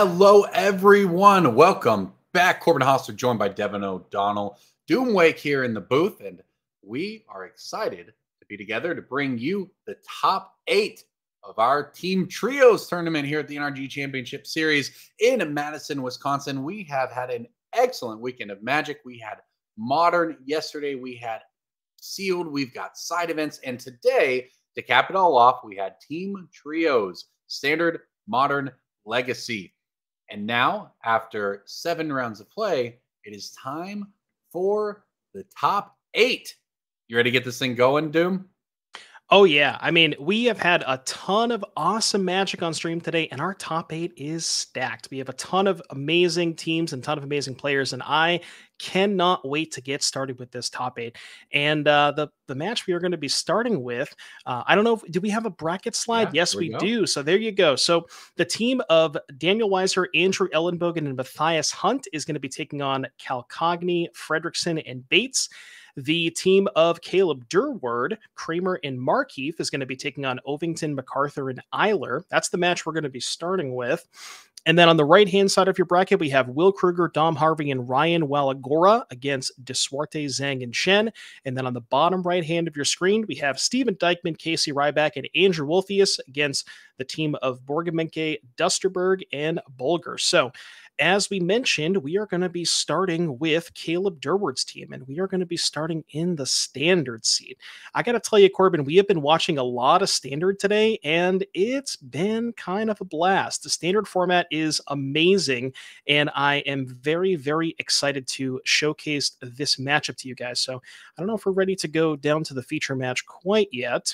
Hello, everyone. Welcome back. Corbin Hoster joined by Devin O'Donnell. Doomwake here in the booth, and we are excited to be together to bring you the top 8 of our Team Trios tournament here at the NRG Championship Series in Madison, Wisconsin. We have had an excellent weekend of Magic. We had Modern yesterday. We had Sealed. We've got side events. And today, to cap it all off, we had Team Trios, Standard, Modern, Legacy. And now, after 7 rounds of play, it is time for the top 8. You ready to get this thing going, Doom? Oh, yeah. I mean, we have had a ton of awesome Magic on stream today, and our top 8 is stacked. We have a ton of amazing teams and a ton of amazing players, and I cannot wait to get started with this top 8. And the match we are going to be starting with, I don't know, do we have a bracket slide? Yeah, Yes, here we we go. do. So there you go. So the team of Daniel Weiser, Andrew Ellenbogen, and Matthias Hunt is going to be taking on Cal Cogny, Fredrickson, and Bates. The team of Caleb Durward, Kramer, and Markeith is going to be taking on Ovington, MacArthur, and Eiler. That's the match we're going to be starting with. And then on the right-hand side of your bracket, we have Will Kruger, Dom Harvey, and Ryan Walagora against Desuarte, Zhang, and Shen. And then on the bottom right-hand of your screen, we have Steven Dykman, Casey Ryback, and Andrew Wolfius against the team of Borgemenke, Dusterberg, and Bulger. So as we mentioned, we are going to be starting with Caleb Durward's team, and we are going to be starting in the standard seat. I got to tell you, Corbin, we have been watching a lot of standard today, and it's been kind of a blast. The standard format is amazing, and I am very, very excited to showcase this matchup to you guys. So I don't know if we're ready to go down to the feature match quite yet.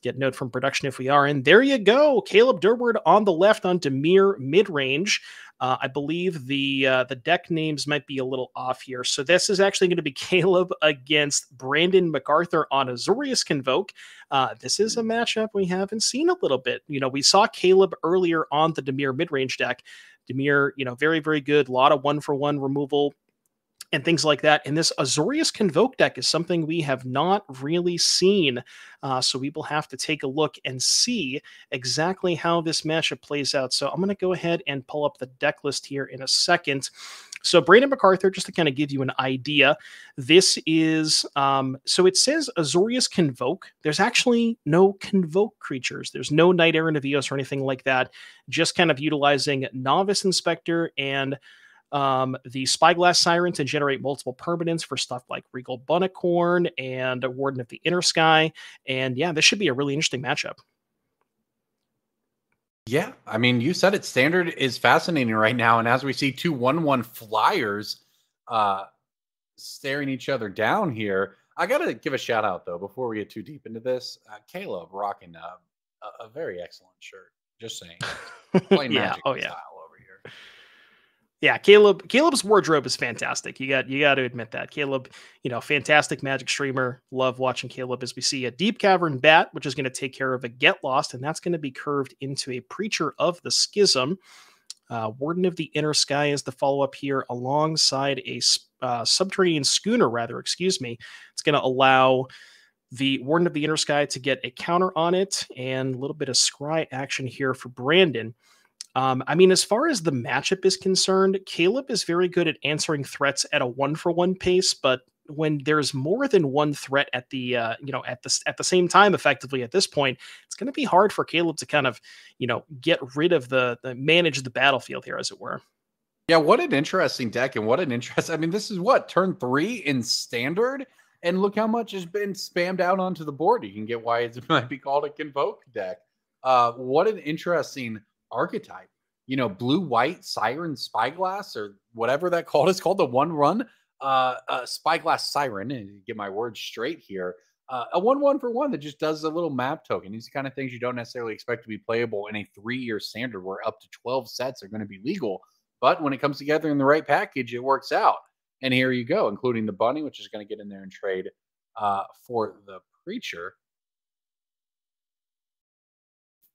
Get a note from production if we are. And there you go. Caleb Durward on the left on Demir mid-range. I believe the deck names might be a little off here. So this is actually going to be Caleb against Brandon MacArthur on Azorius Convoke. This is a matchup we haven't seen a little bit. You know, we saw Caleb earlier on the Demir mid-range deck. Demir, you know, very, very good. A lot of one-for-one removal and things like that. And this Azorius Convoke deck is something we have not really seen. So we will have to take a look and see exactly how this matchup plays out. So I'm going to go ahead and pull up the deck list here in a second. So Brandon MacArthur, just to kind of give you an idea, this is, so it says Azorius Convoke. There's actually no Convoke creatures. There's no Knight Errant of Eos or anything like that. Just kind of utilizing Novice Inspector and the Spyglass Siren to generate multiple permanents for stuff like Regal Bunnicorn and Warden of the Inner Sky. And yeah, this should be a really interesting matchup. Yeah, I mean, you said it. Standard is fascinating right now, and as we see 2 1/1 flyers staring each other down here, I gotta give a shout out though before we get too deep into this. Caleb rocking a very excellent shirt. Just saying, playing Yeah. Magic Oh yeah. style over here. Yeah, Caleb's wardrobe is fantastic. You got to admit that. Caleb, you know, fantastic Magic streamer. Love watching Caleb as we see a Deep Cavern Bat, which is going to take care of a Get Lost, and that's going to be curved into a Preacher of the Schism. Warden of the Inner Sky is the follow-up here alongside a Subterranean Schooner, rather, excuse me. It's going to allow the Warden of the Inner Sky to get a counter on it and a little bit of scry action here for Brandon. I mean, as far as the matchup is concerned, Caleb is very good at answering threats at a 1-for-1 pace, but when there's more than one threat at the at the same time, effectively at this point, it's going to be hard for Caleb to kind of get rid of the manage the battlefield here, as it were. Yeah, what an interesting deck, and what an interest. I mean, this is what, turn 3 in standard, and look how much has been spammed out onto the board. You can get why it might be called a Convoke deck. What an interesting archetype. You know, blue white Siren Spyglass, or whatever that called. It's called the 1/1 Spyglass Siren. Get my words straight here. A 1/1 for one that just does a little map token. These kind of things you don't necessarily expect to be playable in a 3-year standard where up to 12 sets are going to be legal. But when it comes together in the right package, it works out. And here you go, including the bunny, which is going to get in there and trade for the Preacher.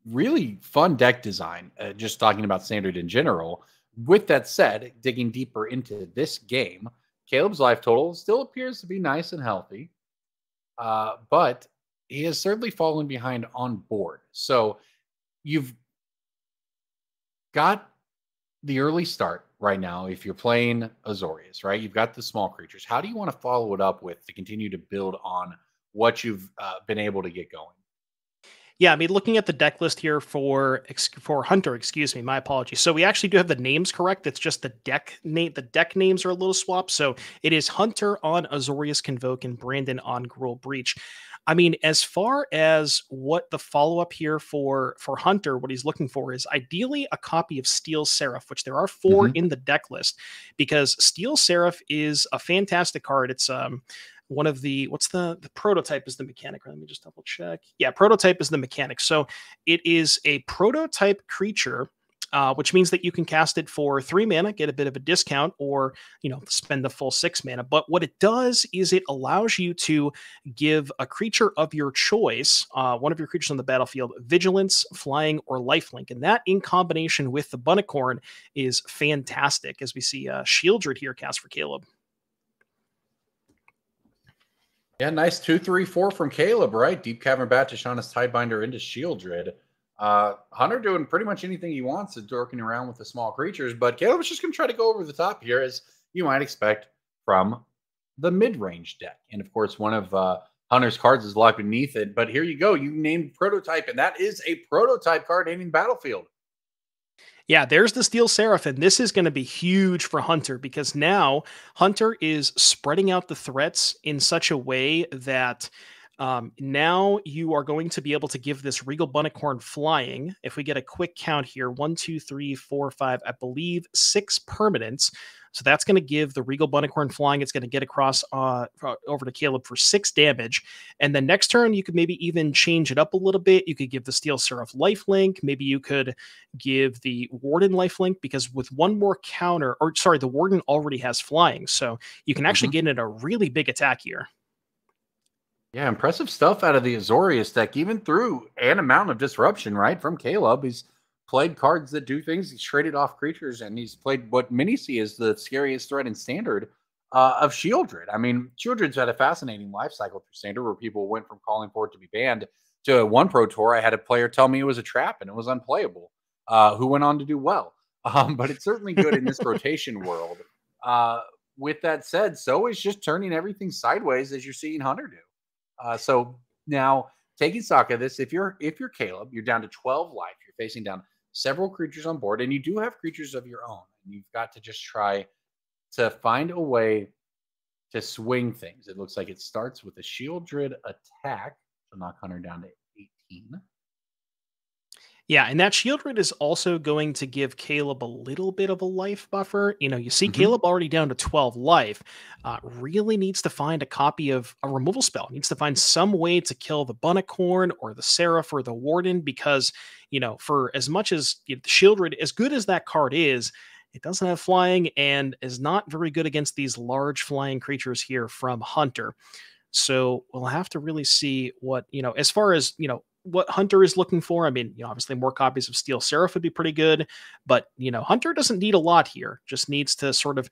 Really fun deck design, just talking about standard in general. With that said, digging deeper into this game, Caleb's life total still appears to be nice and healthy, but he has certainly fallen behind on board. So you've got the early start right now, if you're playing Azorius, right, you've got the small creatures. How do you want to follow it up with to continue to build on what you've been able to get going? Yeah, I mean, looking at the deck list here for Hunter, excuse me, my apologies. So we actually do have the names correct. It's just the deck name. The deck names are a little swapped. So it is Hunter on Azorius Convoke and Brandon on Gruul Breach. I mean, as far as what the follow up here for Hunter, what he's looking for is ideally a copy of Steel Seraph, which there are four Hmm. in the deck list, because Steel Seraph is a fantastic card. It's one of the what's the prototype is the mechanic. Let me just double check. Yeah, prototype is the mechanic. So it is a prototype creature, which means that you can cast it for 3 mana, get a bit of a discount, or spend the full 6 mana. But what it does is it allows you to give a creature of your choice, one of your creatures on the battlefield, vigilance, flying, or lifelink, and that in combination with the Bunnicorn is fantastic. As we see Shieldred here cast for Caleb. Yeah, nice 2-3-4 from Caleb, right? Deep Cavern Bat to Shauna's Tidebinder into Shieldred. Hunter doing pretty much anything he wants and dorking around with the small creatures, but Caleb's just going to try to go over the top here, as you might expect from the mid-range deck. And of course, one of Hunter's cards is locked beneath it. But here you go. You named Prototype, and that is a prototype card naming Battlefield. Yeah, there's the Steel Seraph, and this is going to be huge for Hunter because now Hunter is spreading out the threats in such a way that now you are going to be able to give this Regal Bunnicorn flying. If we get a quick count here, 1, 2, 3, 4, 5, I believe 6 permanents. So that's going to give the Regal Bunnicorn flying. It's going to get across over to Caleb for 6 damage. And then next turn, you could maybe even change it up a little bit. You could give the Steel Seraph lifelink. Maybe you could give the Warden lifelink, because with one more counter, or sorry, the Warden already has flying. So you can actually Mhm. get in a really big attack here. Yeah, impressive stuff out of the Azorius deck, even through an amount of disruption, right? From Caleb. He's played cards that do things. He's traded off creatures, and he's played what many see as the scariest threat in standard of Shieldred. I mean, Shieldred's had a fascinating life cycle through standard where people went from calling for it to be banned to one Pro Tour. I had a player tell me it was a trap and it was unplayable, who went on to do well. But it's certainly good in this rotation world. Uh, with that said, so is just turning everything sideways as you're seeing Hunter do. So now taking stock of this, if you're Caleb, you're down to 12 life. You're facing down several creatures on board, and you do have creatures of your own. And you've got to just try to find a way to swing things. It looks like it starts with a Shieldred attack to knock Hunter down to 18. Yeah, and that Shieldred is also going to give Caleb a little bit of a life buffer. You see Hmm. Caleb already down to 12 life. Really needs to find a copy of a removal spell. Needs to find some way to kill the Bunnicorn or the Seraph or the Warden, because, for as much as Shieldred, as good as that card is, it doesn't have flying and is not very good against these large flying creatures here from Hunter. So we'll have to really see what, as far as, what Hunter is looking for. I mean, obviously more copies of Steel Seraph would be pretty good, but, Hunter doesn't need a lot here. Just needs to sort of,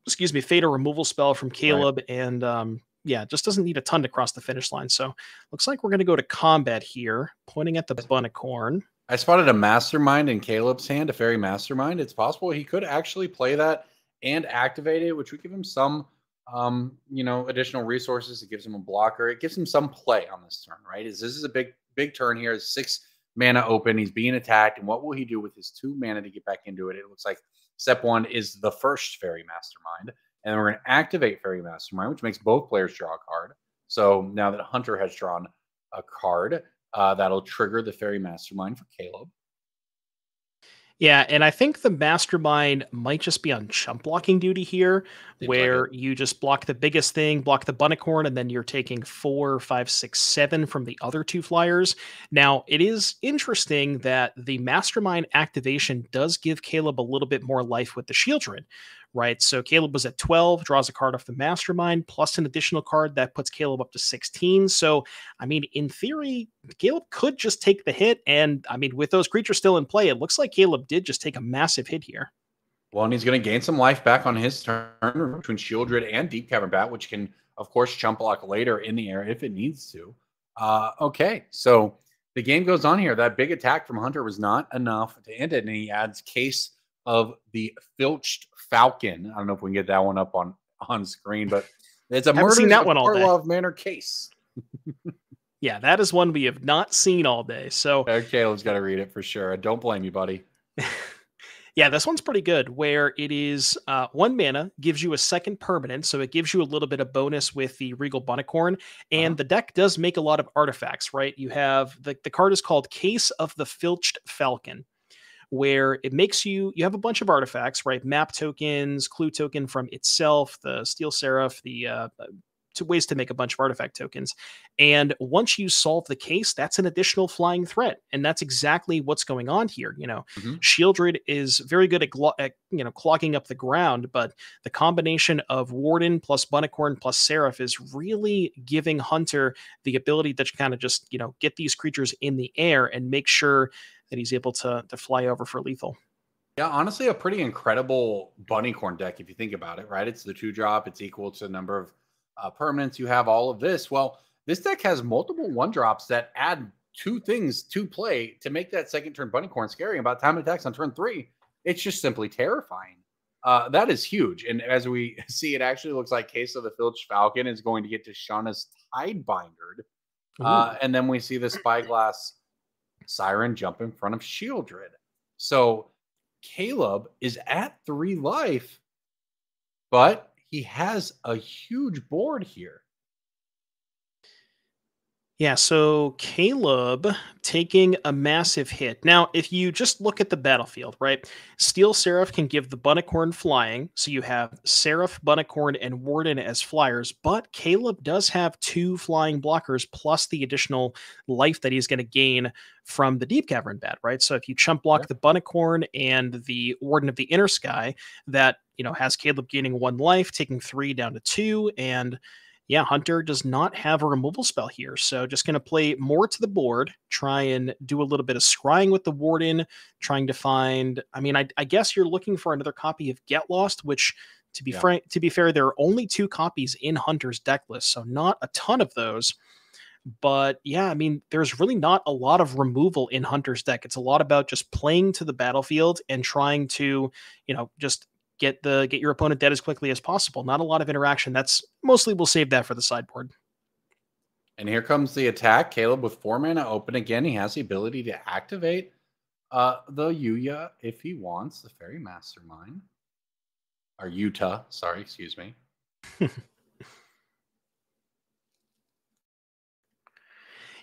excuse me, fade a removal spell from Right. Caleb, and, yeah, just doesn't need a ton to cross the finish line. So looks like we're going to go to combat here, pointing at the Bunnicorn. I spotted a mastermind in Caleb's hand, a fairy mastermind. It's possible he could actually play that and activate it, which would give him some, additional resources. It gives him a blocker. It gives him some play on this turn, right? This is a big turn here. It's 6 mana open. He's being attacked, and what will he do with his 2 mana to get back into it? It looks like step one is the first fairy mastermind, and then we're going to activate fairy mastermind, which makes both players draw a card. So now that Hunter has drawn a card, that'll trigger the fairy mastermind for Caleb. Yeah, and I think the mastermind might just be on chump blocking duty here, Seems like it. where you just block the biggest thing, block the Bunnicorn, and then you're taking 4, 5, 6, 7 from the other 2 flyers. Now, it is interesting that the mastermind activation does give Caleb a little bit more life with the Shieldred, right? So Caleb was at 12, draws a card off the mastermind, plus an additional card that puts Caleb up to 16. So, I mean, in theory, Caleb could just take the hit. And I mean, with those creatures still in play, it looks like Caleb did just take a massive hit here. Well, and he's going to gain some life back on his turn between Shieldred and Deep Cavern Bat, which can, of course, chump block later in the air if it needs to. Okay, so the game goes on here. That big attack from Hunter was not enough to end it, and he adds Case of the Filched Falcon. I don't know if we can get that one up on screen, but it's a Haven't seen Murders that of one all day. Karlov Manor case. Yeah, that is one we have not seen all day. So Caleb's got to read it for sure. I don't blame you, buddy. yeah, this one's pretty good, where it is 1 mana, gives you a second permanent, so it gives you a little bit of bonus with the Regal Bunicorn, and the deck does make a lot of artifacts, right? You have, the card is called Case of the Filched Falcon, where it makes you have a bunch of artifacts, right? Map tokens, clue token from itself, the Steel Seraph, the ways to make a bunch of artifact tokens. And once you solve the case, that's an additional flying threat. And that's exactly what's going on here. Shieldred is very good at clogging up the ground, but the combination of Warden plus Bunicorn plus Seraph is really giving Hunter the ability to kind of just, get these creatures in the air and make sure that he's able to fly over for lethal. Yeah, honestly, a pretty incredible Bunnycorn deck if you think about it, right? It's the 2-drop. It's equal to the number of permanents. You have all of this. Well, this deck has multiple 1-drops that add 2 things to play to make that second turn Bunnycorn scary. And by the time it attacks on turn 3, it's just simply terrifying. That is huge. And as we see, it actually looks like Case of the Filched Falcon is going to get to Shauna's Tidebindered. And then we see the Spyglass Siren jump in front of Shieldred. So Caleb is at 3 life, but he has a huge board here. Yeah, so Caleb taking a massive hit. Now, if you just look at the battlefield, right? Steel Seraph can give the Bunicorn flying, so you have Seraph, Bunicorn, and Warden as flyers, but Caleb does have 2 flying blockers plus the additional life that he's going to gain from the Deep Cavern Bat, right? So if you chump block the Bunicorn and the Warden of the Inner Sky, that, has Caleb gaining 1 life, taking 3 down to 2, and yeah, Hunter does not have a removal spell here, so just going to play more to the board, try and do a little bit of scrying with the Warden, trying to find, I guess you're looking for another copy of Get Lost, which, to be fair, there are only 2 copies in Hunter's deck list, so not a ton of those. But yeah, there's really not a lot of removal in Hunter's deck. It's a lot about just playing to the battlefield and trying to, just get your opponent dead as quickly as possible. Not a lot of interaction. That's mostly, we'll save that for the sideboard. And here comes the attack. Caleb with 4 mana open again. He has the ability to activate the Yuya if he wants, the Fairy Mastermind. Or Utah, sorry, excuse me.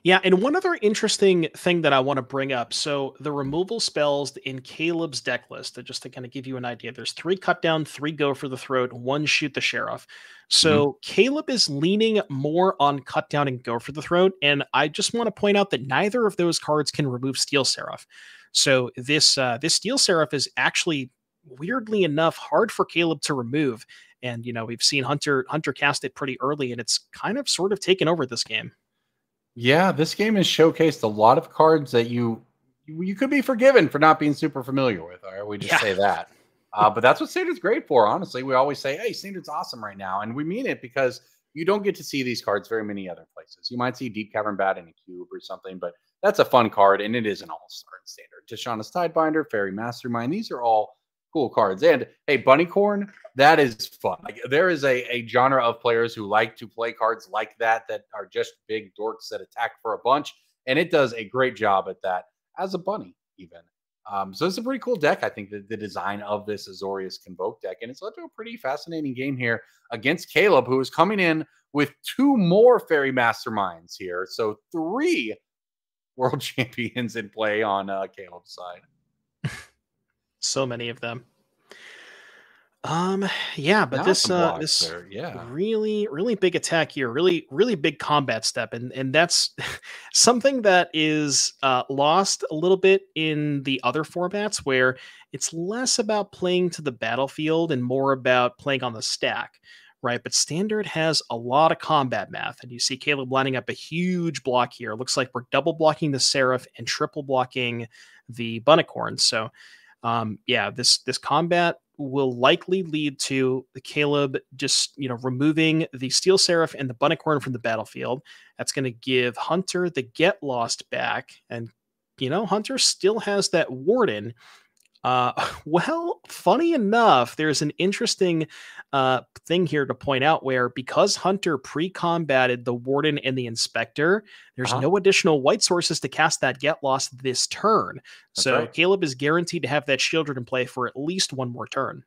Yeah, and one other interesting thing that I want to bring up. So the removal spells in Caleb's deck list, just to kind of give you an idea, there's 3 cut down, 3 go for the throat, 1 shoot the sheriff. So Caleb is leaning more on cut down and go for the throat. And I just want to point out that neither of those cards can remove Steel Seraph. So this Steel Seraph is actually, weirdly enough, hard for Caleb to remove. And, we've seen Hunter cast it pretty early, and it's kind of sort of taken over this game. Yeah, this game has showcased a lot of cards that you could be forgiven for not being super familiar with. All right, we just say that. But that's what Standard's great for, honestly. We always say, hey, Standard's awesome right now. And we mean it because you don't get to see these cards very many other places. You might see Deep Cavern Bat in a cube or something, but that's a fun card, and it is an all-star in Standard. Tishana's Tidebinder, Fairy Mastermind, these are all cool cards. And hey, Bunnycorn, that is fun. Like, there is a genre of players who like to play cards like that are just big dorks that attack for a bunch, and it does a great job at that as a bunny even. So it's a pretty cool deck. I think the design of this Azorius Convoke deck, and it's led to a pretty fascinating game here against Caleb, who is coming in with 2 more Fairy Masterminds here. So 3 world champions in play on Caleb's side. So many of them. Yeah, but this really big attack here, really big combat step, and that's something that is lost a little bit in the other formats, where it's less about playing to the battlefield and more about playing on the stack, right? But Standard has a lot of combat math, and you see Caleb lining up a huge block here. It looks like we're double blocking the Seraph and triple blocking the Bunicorn. So yeah, this combat will likely lead to the Caleb just, removing the Steel Seraph and the Bunicorn from the battlefield. That's going to give Hunter the Get Lost back. And, Hunter still has that Warden. Well, funny enough, there's an interesting thing here to point out where because Hunter pre-combated the Warden and the Inspector, there's Uh-huh. no additional white sources to cast that Get Lost this turn. That's So right. Caleb is guaranteed to have that Shieldred in play for at least one more turn.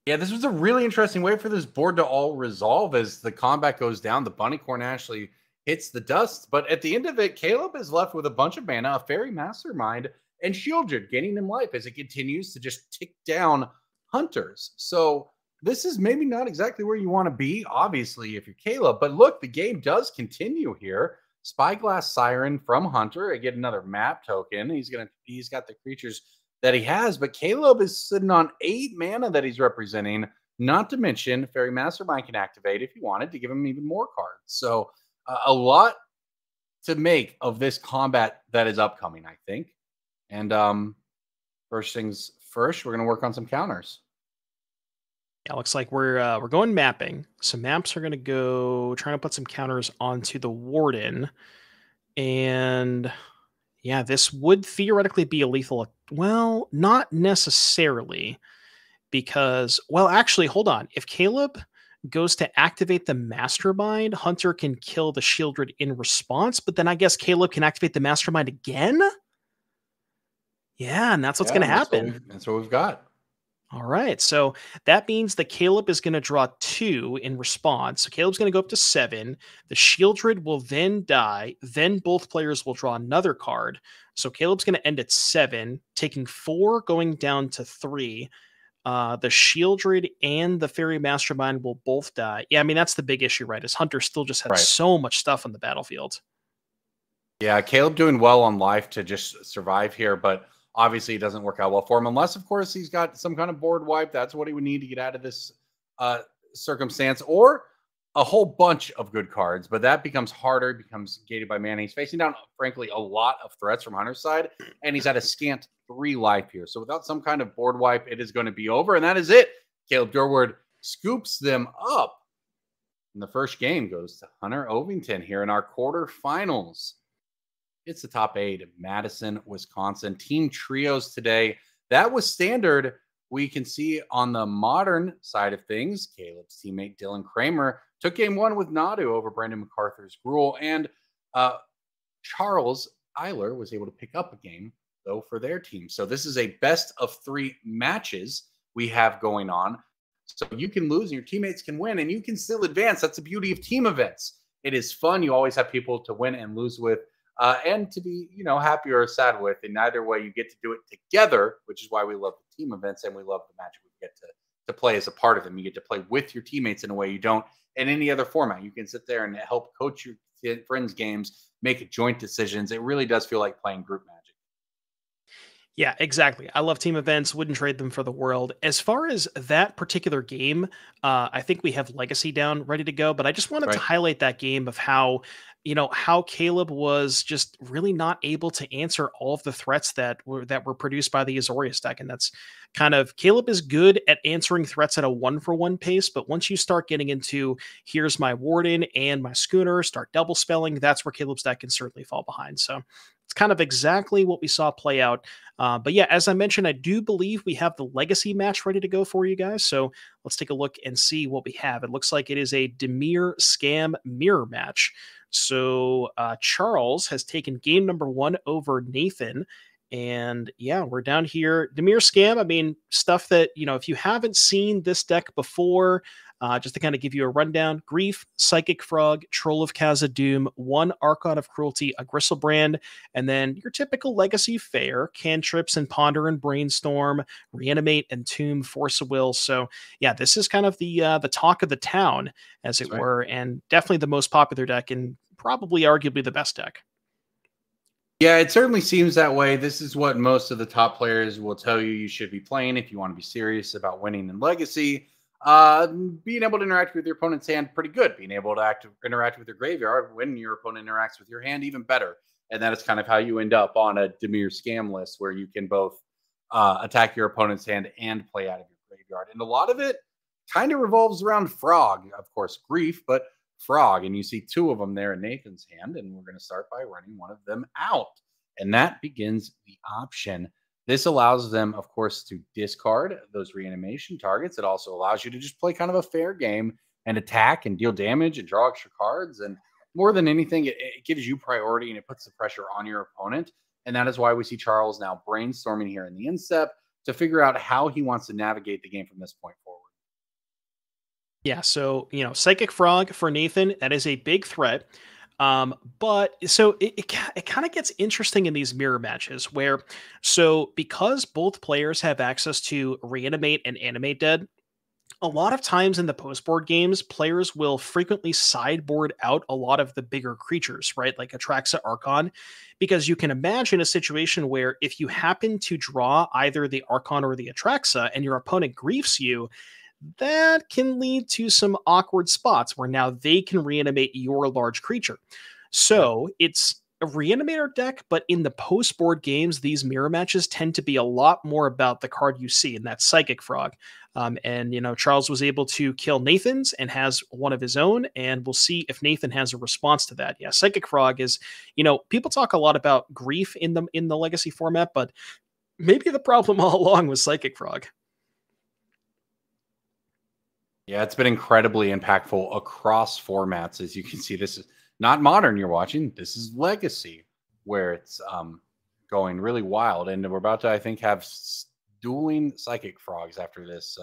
Yeah, this was a really interesting way for this board to all resolve as the combat goes down. The bunny corn actually hits the dust, but at the end of it, Caleb is left with a bunch of mana, a fairy mastermind, and Shieldred gaining him life as it continues to just tick down hunters. So this is maybe not exactly where you want to be, obviously, if you're Caleb. But look, the game does continue here. Spyglass Siren from Hunter. I get another map token. He's got the creatures that he has, but Caleb is sitting on 8 mana that he's representing. Not to mention, Fairy Mastermind can activate if you wanted to give him even more cards. So a lot to make of this combat that is upcoming, I think. And first things first, we're going to work on some counters. Yeah, looks like we're going mapping. So maps are going to go trying to put some counters onto the Warden, and yeah, this would theoretically be a lethal. Well, not necessarily because, well, actually, hold on. If Caleb goes to activate the Mastermind, Hunter can kill the Shieldred in response, but then I guess Caleb can activate the Mastermind again. Yeah, and that's what's going Yeah, to and happen. that's what we've got. All right. So that means that Caleb is going to draw 2 in response. So Caleb's going to go up to 7. The Shieldred will then die. Then both players will draw another card. So Caleb's going to end at 7, taking 4, going down to 3. The Shieldred and the Fairy Mastermind will both die. Yeah, I mean, that's the big issue, right? Is Hunter still just has Right. so much stuff on the battlefield. Yeah, Caleb doing well on life to just survive here, but obviously it doesn't work out well for him unless, of course, he's got some kind of board wipe. That's what he would need to get out of this circumstance, or a whole bunch of good cards. But that becomes harder, becomes gated by mana. He's facing down, frankly, a lot of threats from Hunter's side, and he's at a scant 3 life here. So without some kind of board wipe, it is going to be over, and that is it. Caleb Durward scoops them up. And the first game goes to Hunter Ovington here in our quarterfinals. It's the top 8 of Madison, Wisconsin. Team trios today. That was standard. We can see on the modern side of things, Caleb's teammate Dylan Kramer took game 1 with Nadu over Brandon MacArthur's Gruul, and Charles Eiler was able to pick up a game, though, for their team. So this is a best of 3 matches we have going on. So you can lose and your teammates can win, and you can still advance. That's the beauty of team events. It is fun. You always have people to win and lose with. And to be, happy or sad with. In either way, you get to do it together, which is why we love the team events and we love the magic we get to play as a part of them. You get to play with your teammates in a way you don't in any other format. You can sit there and help coach your friends' games, make joint decisions. It really does feel like playing group magic. Yeah, exactly. I love team events, wouldn't trade them for the world. As far as that particular game, I think we have Legacy down ready to go, but I just wanted to Right. highlight that game of how, how Caleb was just really not able to answer all of the threats that were produced by the Azorius deck. And that's kind of Caleb is good at answering threats at a 1-for-1 pace, but once you start getting into here's my Warden and my Schooner, start double spelling, that's where Caleb's deck can certainly fall behind. So it's kind of exactly what we saw play out. But yeah, as I mentioned, I do believe we have the legacy match ready to go for you guys. So let's take a look and see what we have. It looks like it is a Demir Scam mirror match. So Charles has taken game number 1 over Nathan. And yeah, we're down here. Demir Scam, I mean, stuff that, if you haven't seen this deck before, just to kind of give you a rundown: Grief, Psychic Frog, Troll of Khazad-dûm, 1 Archon of Cruelty, a Gristlebrand, and then your typical legacy fare: cantrips and Ponder and Brainstorm, Reanimate and Tomb, Force of Will. So yeah, this is kind of the talk of the town, as it That's right. were, and definitely the most popular deck and probably arguably the best deck. Yeah, it certainly seems that way. This is what most of the top players will tell you should be playing if you want to be serious about winning in Legacy. Being able to interact with your opponent's hand, pretty good. Being able to interact with your graveyard when your opponent interacts with your hand, even better. And that is kind of how you end up on a Demir Scam list, where you can both attack your opponent's hand and play out of your graveyard. And a lot of it kind of revolves around Frog, of course, Grief, but Frog. And you see 2 of them there in Nathan's hand, and we're going to start by running one of them out. And that begins the option. This allows them, of course, to discard those reanimation targets. It also allows you to just play kind of a fair game and attack and deal damage and draw extra cards. And more than anything, it gives you priority and it puts the pressure on your opponent. And that is why we see Charles now brainstorming here in the instep to figure out how he wants to navigate the game from this point forward. Yeah, so Psychic Frog for Nathan, that is a big threat. But so it kind of gets interesting in these mirror matches where, so because both players have access to reanimate and animate dead, a lot of times in the post board games, players will frequently sideboard out a lot of the bigger creatures, right? Like Atraxa Archon, because you can imagine a situation where if you happen to draw either the Archon or the Atraxa and your opponent griefs you, that can lead to some awkward spots where now they can reanimate your large creature. Yep. So it's a reanimator deck, but in the post board games, these mirror matches tend to be a lot more about the card you see, and that's Psychic Frog. And Charles was able to kill Nathan's and has one of his own, and we'll see if Nathan has a response to that. Yeah, Psychic Frog is, people talk a lot about grief in the legacy format, but maybe the problem all along was Psychic Frog. Yeah, it's been incredibly impactful across formats. As you can see, this is not modern you're watching. This is legacy, where it's going really wild. And we're about to, I think, have dueling Psychic Frogs after this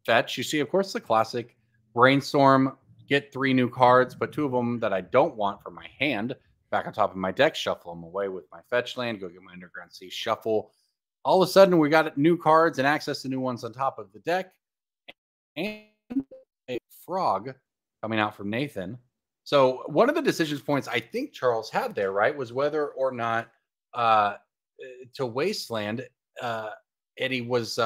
fetch. You see, of course, the classic brainstorm, get 3 new cards, but 2 of them that I don't want from my hand back on top of my deck, shuffle them away with my fetch land, go get my Underground Sea, shuffle. All of a sudden, we got new cards and access to new ones on top of the deck. And a frog coming out from Nathan. So one of the decision points I think Charles had there, right, was whether or not to Wasteland, and he was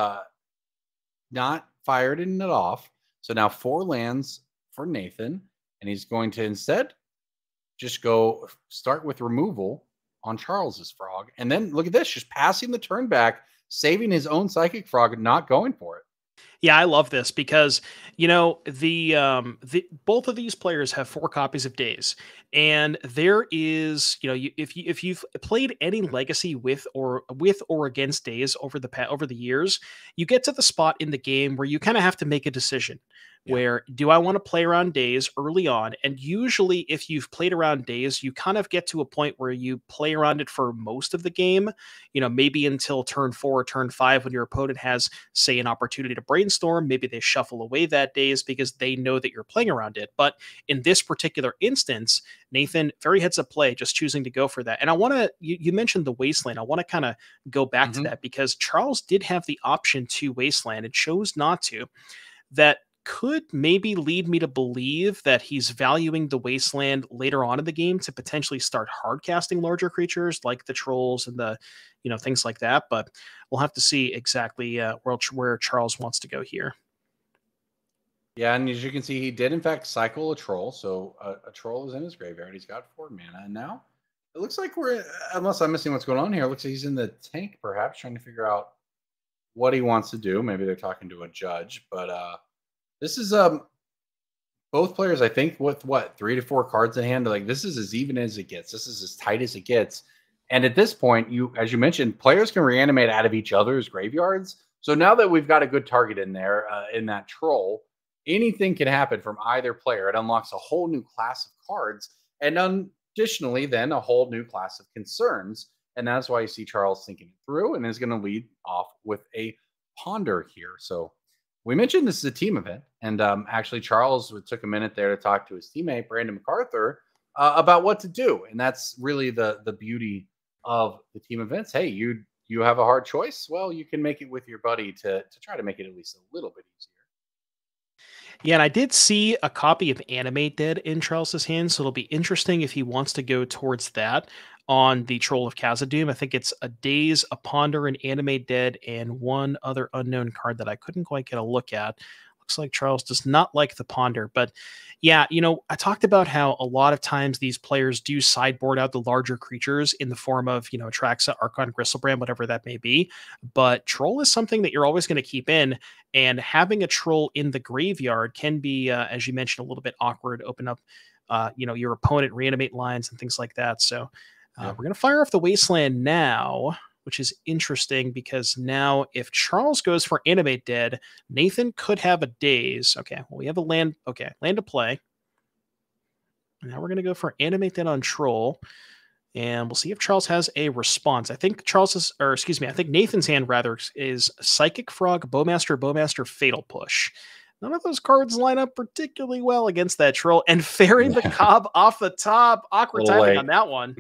not fired it off. So now 4 lands for Nathan, and he's going to instead just go start with removal on Charles's frog. And then look at this, just passing the turn back, saving his own Psychic Frog, not going for it. Yeah, I love this because the both of these players have 4 copies of Days, and there is if you've played any Legacy with or against Days over the years, you get to the spot in the game where you kind of have to make a decision. Yeah. Where do I want to play around Days early on? And usually, if you've played around Days, you kind of get to a point where you play around it for most of the game. Maybe until turn 4 or turn 5 when your opponent has, say, an opportunity to brainstorm. Maybe they shuffle away that Days because they know that you're playing around it. But in this particular instance, Nathan, very heads up play, just choosing to go for that. And I want to, you mentioned the Wasteland. I want to kind of go back to that because Charles did have the option to Wasteland and chose not to. That could maybe lead me to believe that he's valuing the Wasteland later on in the game to potentially start hard casting larger creatures like the trolls and the things like that. But we'll have to see exactly where Charles wants to go here. Yeah, and as you can see, he did in fact cycle a troll. So a troll is in his graveyard. He's got 4 mana, and now it looks like we're, unless I'm missing what's going on here, it looks like he's in the tank, perhaps trying to figure out what he wants to do. Maybe they're talking to a judge, but this is both players, I think, with what, 3 to 4 cards in hand. Like, this is as even as it gets. This is as tight as it gets. And at this point, as you mentioned, players can reanimate out of each other's graveyards. So now that we've got a good target in there, in that troll, anything can happen from either player. It unlocks a whole new class of cards, and additionally, then a whole new class of concerns. And that's why you see Charles thinking it through and is going to lead off with a ponder here. So we mentioned this is a team event, and actually Charles took a minute there to talk to his teammate Brandon MacArthur about what to do, and that's really the beauty of the team events. Hey, you have a hard choice. Well, you can make it with your buddy to try to make it at least a little bit easier. Yeah, and I did see a copy of Animate Dead in Charles's hands, so it'll be interesting if he wants to go towards that on the Troll of Khazad-dûm. I think it's a Daze, a Ponder, an Animate Dead, and one other unknown card that I couldn't quite get a look at. Looks like Charles does not like the Ponder, but yeah, I talked about how a lot of times these players do sideboard out the larger creatures in the form of, Atraxa, Archon, Gristlebrand, whatever that may be. But Troll is something that you're always going to keep in, and having a Troll in the graveyard can be, as you mentioned, a little bit awkward, open up, your opponent reanimate lines and things like that. So we're going to fire off the Wasteland now. which is interesting because now if Charles goes for Animate Dead, Nathan could have a Daze. Okay, well, we have a land. Okay, land to play. Now we're going to go for Animate Dead on Troll. And we'll see if Charles has a response. I think I think Nathan's hand rather is Psychic Frog, Bowmaster, Fatal Push. None of those cards line up particularly well against that Troll. And Fairy Macabre off the top. Awkward timing on that one.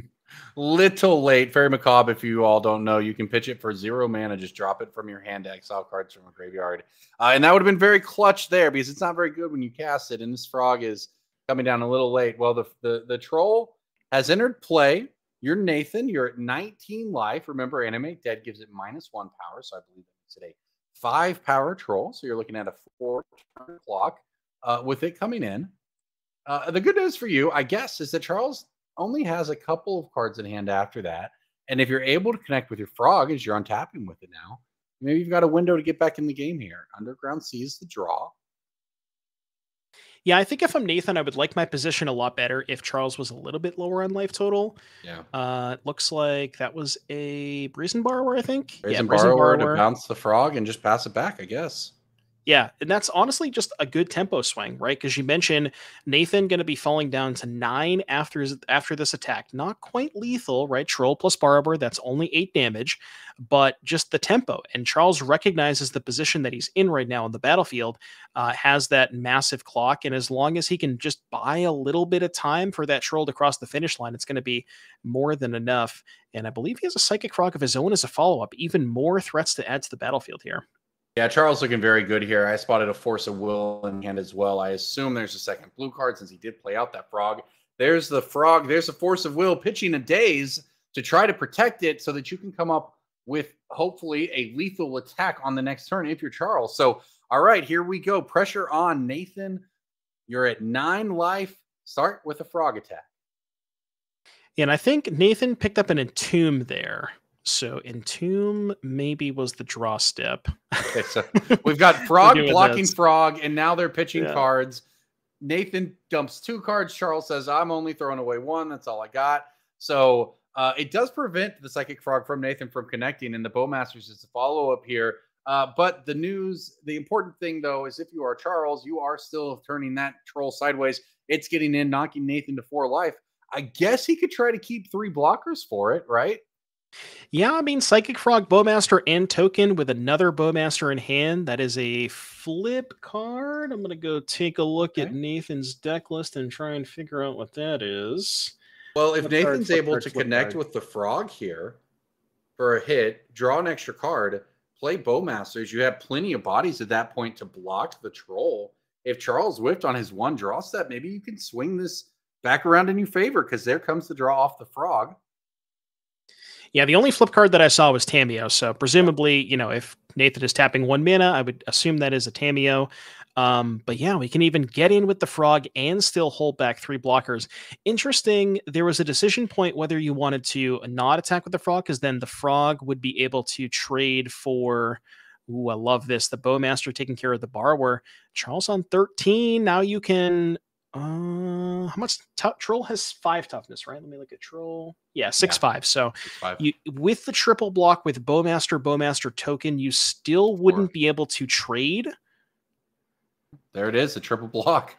Little late. Fairy Macabre, if you all don't know, you can pitch it for 0 mana. Just drop it from your hand to exile cards from a graveyard. And that would have been very clutch there because it's not very good when you cast it. And this frog is coming down a little late. Well, the Troll has entered play. You're Nathan. You're at 19 life. Remember, Animate Dead gives it -1 power. So I believe it's a 5 power Troll. So you're looking at a 4-turn clock with it coming in. The good news for you, I guess, is that Charles only has a couple of cards in hand after that. And if you're able to connect with your frog as you're untapping with it now, maybe you've got a window to get back in the game here. Underground sees the draw. Yeah, I think if I'm Nathan, I would like my position a lot better if Charles was a little bit lower on life total. Yeah. It looks like that was a Brazen Borrower, I think. Brazen Borrower to bounce the frog and just pass it back, I guess. Yeah, and that's honestly just a good tempo swing, right? Because you mentioned Nathan going to be falling down to 9 after this attack. Not quite lethal, right? Troll plus Borrower, that's only 8 damage, but just the tempo. And Charles recognizes the position that he's in right now on the battlefield, has that massive clock, and as long as he can just buy a little bit of time for that Troll to cross the finish line, it's going to be more than enough. And I believe he has a Psychic Frog of his own as a follow-up. Even more threats to add to the battlefield here. Yeah, Charles looking very good here. I spotted a Force of Will in hand as well. I assume there's a second blue card since he did play out that frog. There's the frog. There's a Force of Will pitching a Daze to try to protect it so that you can come up with hopefully a lethal attack on the next turn if you're Charles. So, all right, here we go. Pressure on Nathan. You're at 9 life. Start with a frog attack. And I think Nathan picked up an Entomb there. So Entomb maybe was the draw step. Okay, so we've got frog blocking frog, and now they're pitching cards. Nathan dumps 2 cards. Charles says, I'm only throwing away 1. That's all I got. So it does prevent the Psychic Frog from Nathan from connecting, and the Bowmasters is a follow-up here. But the important thing, though, is if you are Charles, you are still turning that Troll sideways. It's getting in, knocking Nathan to 4 life. I guess he could try to keep 3 blockers for it, right? Yeah, I mean, Psychic Frog, Bowmaster, and Token with another Bowmaster in hand. That is a flip card. I'm going to go take a look at Nathan's deck list and try and figure out what that is. Well, if Nathan's able to connect with the frog here for a hit, draw an extra card, play Bowmasters, you have plenty of bodies at that point to block the Troll. If Charles whiffed on his 1 draw step, maybe you can swing this back around in your favor because there comes the draw off the frog. Yeah, the only flip card that I saw was Tamiyo. So presumably, if Nathan is tapping 1 mana, I would assume that is a Tamiyo. But yeah, we can even get in with the frog and still hold back 3 blockers. Interesting, there was a decision point whether you wanted to not attack with the frog, because then the frog would be able to trade for, ooh, I love this, the Bowmaster taking care of the Borrower. Charles on 13, now you can... how much Troll has 5 toughness, right? Let me look at Troll. Yeah, 6/5. So 6/5. You with the triple block with Bowmaster, Token, you still wouldn't be able to trade. There it is, a triple block.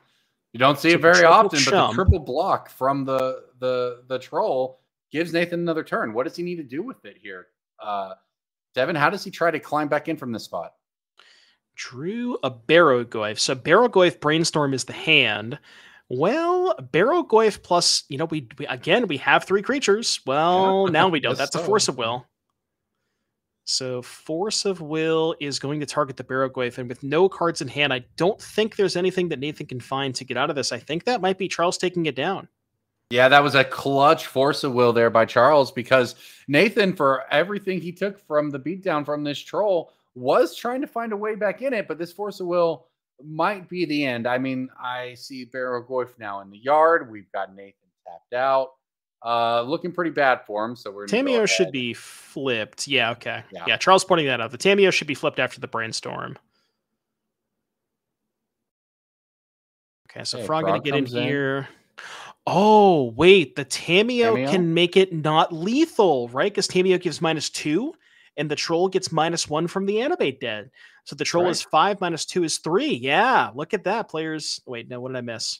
You don't see it very often, but the triple block from the Troll gives Nathan another turn. What does he need to do with it here? Devin, how does he try to climb back in from this spot? Drew a Barrogoyf. So Barrogoyf Brainstorm is the hand. Well, Barrogoyf plus, we have 3 creatures. Well, now we don't. That's a Force of Will. So Force of Will is going to target the Barrogoyf, and with no cards in hand, I don't think there's anything that Nathan can find to get out of this. I think that might be Charles taking it down. Yeah, that was a clutch Force of Will there by Charles, because Nathan, for everything he took from the beatdown from this Troll, was trying to find a way back in it, but this Force of Will might be the end. I mean, I see Barrogoyf now in the yard. We've got Nathan tapped out. Looking pretty bad for him. So we're Tamiyo should be flipped. Yeah, okay. Yeah, Charles pointing that out. The Tamiyo should be flipped after the Brainstorm. Okay, so Frog gonna get in here. Oh, wait, the Tameo Cameo? can make it not lethal, right? Because Tameo gives -2, and the troll gets -1 from the animate dead. So the That's troll right. is 5, -2 is 3. Yeah, look at that. Players. Wait, no, what did I miss?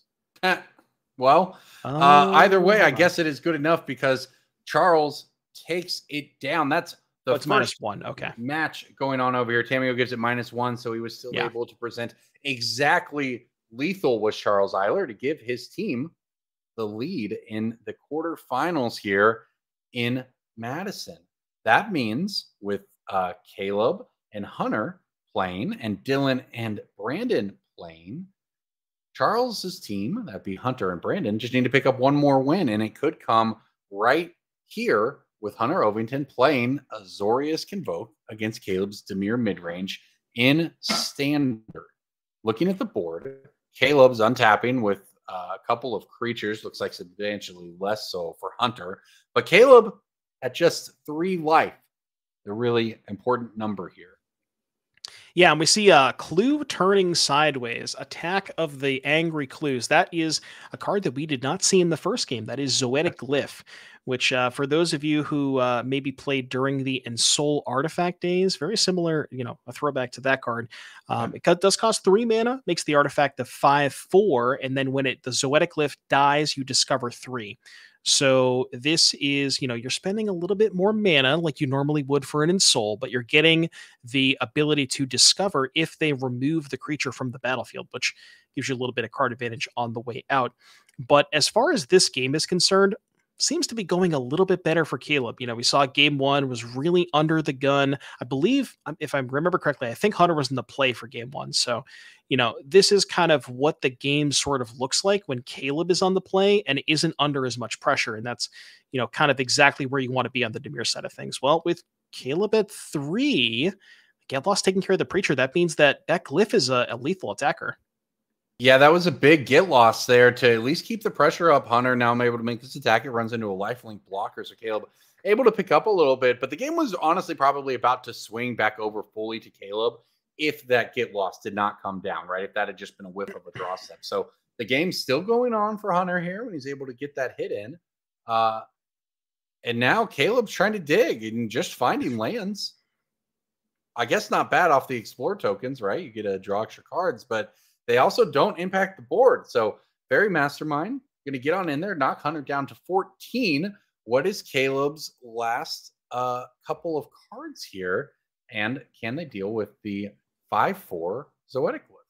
Well, either Oh, way, I hold on. guess it is good enough because Charles takes it down. That's Oh, the it's first -1. Okay. match going on over here. Tamio gives it -1, so he was still Yeah. able to present exactly lethal was Charles Eiler to give his team the lead in the quarterfinals here in Madison. That means with Caleb and Hunter playing and Dylan and Brandon playing, Charles's team, that'd be Hunter and Brandon, just need to pick up one more win, and it could come right here with Hunter Ovington playing Azorius Convoke against Caleb's Demir midrange in standard. Looking at the board, Caleb's untapping with a couple of creatures, looks like substantially less so for Hunter, but Caleb at just 3 life, the really important number here. Yeah, and we see a clue turning sideways, attack of the angry clues. That is a card that we did not see in the first game. That is Zoetic Glyph, which for those of you who maybe played during the Ensol artifact days, very similar, a throwback to that card. Does cost 3 mana, makes the artifact a 5/4, and then when the Zoetic Glyph dies, you discover 3. So this is, you're spending a little bit more mana like you normally would for an Ensol, but you're getting the ability to discover if they remove the creature from the battlefield, which gives you a little bit of card advantage on the way out. But as far as this game is concerned, seems to be going a little bit better for Caleb. We saw game one was really under the gun. I believe, if I remember correctly, I think Hunter was in the play for game one. So, this is kind of what the game sort of looks like when Caleb is on the play and isn't under as much pressure. And that's, kind of exactly where you want to be on the Demir side of things. Well, with Caleb at 3, Get Lost taking care of the Preacher. That means that Glyph is a lethal attacker. Yeah, that was a big get loss there to at least keep the pressure up. Hunter now I'm able to make this attack. It runs into a lifelink blocker, so Caleb able to pick up a little bit. But the game was honestly probably about to swing back over fully to Caleb if that get lost did not come down, right? If that had just been a whiff of a draw step. So the game's still going on for Hunter here when he's able to get that hit in. And now Caleb's trying to dig and just finding lands. I guess not bad off the explore tokens, right? You get to draw extra cards, but they also don't impact the board. So very mastermind. Going to get on in there, knock Hunter down to 14. What is Caleb's last couple of cards here? And can they deal with the 5/4 Zoetic Wood?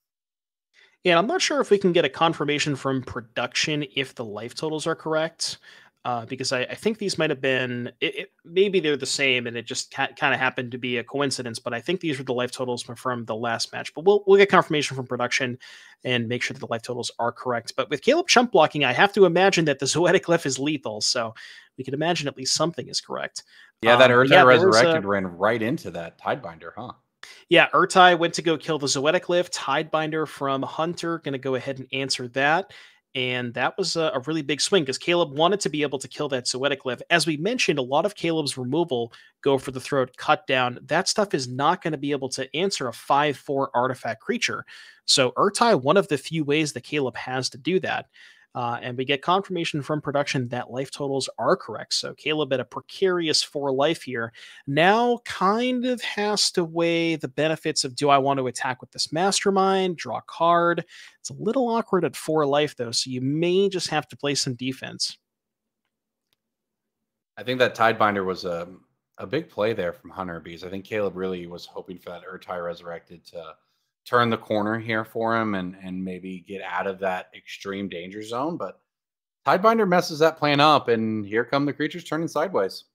Yeah, I'm not sure if we can get a confirmation from production if the life totals are correct. Because I think these might have been, maybe they're the same and it just kind of happened to be a coincidence, but I think these were the life totals from the last match. But we'll get confirmation from production and make sure that the life totals are correct. But with Caleb chump blocking, I have to imagine that the Zoetic Glyph is lethal. So we can imagine at least something is correct. Yeah, that But Urtai yeah, there was Resurrected ran right into that Tidebinder, huh? Yeah, Urtai went to go kill the Zoetic Glyph. Tidebinder from Hunter going to go ahead and answer that. And that was a really big swing because Caleb wanted to be able to kill that Zoetic Glyph. As we mentioned, a lot of Caleb's removal, go for the throat, cut down. That stuff is not going to be able to answer a 5/4 artifact creature. So Urtai, one of the few ways that Caleb has to do that. And we get confirmation from production that life totals are correct. So Caleb at a precarious 4 life here now kind of has to weigh the benefits of, do I want to attack with this mastermind, draw a card? It's a little awkward at 4 life though, so you may just have to play some defense. I think that Tidebinder was a big play there from Hunter because I think Caleb really was hoping for that Urtai Resurrected to turn the corner here for him and maybe get out of that extreme danger zone. But Tidebinder messes that plan up, and here come the creatures turning sideways.